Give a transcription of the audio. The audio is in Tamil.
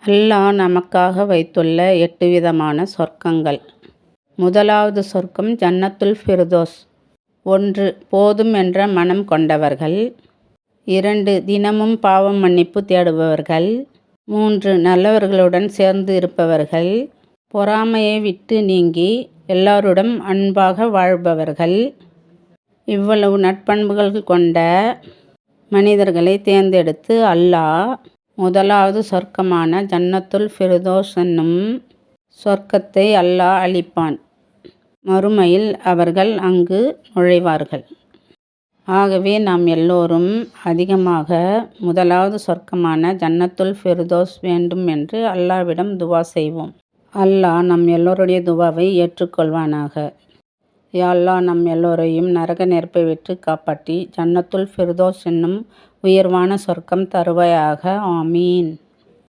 அல்லாஹ் நமக்காக வைத்துள்ள 8 விதமான சொர்க்கங்கள். முதலாவது சொர்க்கம் ஜன்னத்துல் ஃபிர்தோஸ். 1. போதும் என்ற மனம் கொண்டவர்கள். 2. தினமும் பாவம் மன்னிப்பு தேடுபவர்கள். 3. நல்லவர்களுடன் சேர்ந்து இருப்பவர்கள். பொறாமையை விட்டு நீங்கி எல்லாருடன் அன்பாக வாழ்பவர்கள். இவ்வளவு நற்பண்புகள் கொண்ட மனிதர்களை தேர்ந்தெடுத்து அல்லாஹ் முதலாவது சொர்க்கமான ஜன்னத்துல் ஃபிர்தோஸ் என்னும் சொர்க்கத்தை அல்லாஹ் அளிப்பான். மறுமையில் அவர்கள் அங்கு நுழைவார்கள். ஆகவே நாம் எல்லோரும் அதிகமாக முதலாவது சொர்க்கமான ஜன்னத்துல் ஃபிர்தோஸ் வேண்டும் என்று அல்லாஹ்விடம் துவா செய்வோம். அல்லாஹ் நம் எல்லோருடைய துவாவை ஏற்றுக்கொள்வானாக. யா அல்லாஹ் நம் எல்லோரையும் நரக நெருப்பை விட்டு காப்பாற்றி ஜன்னத்துல் ஃபிர்தோஸ் என்னும் உயர்வான சொர்க்கம் தருவாயாக. ஆமீன்.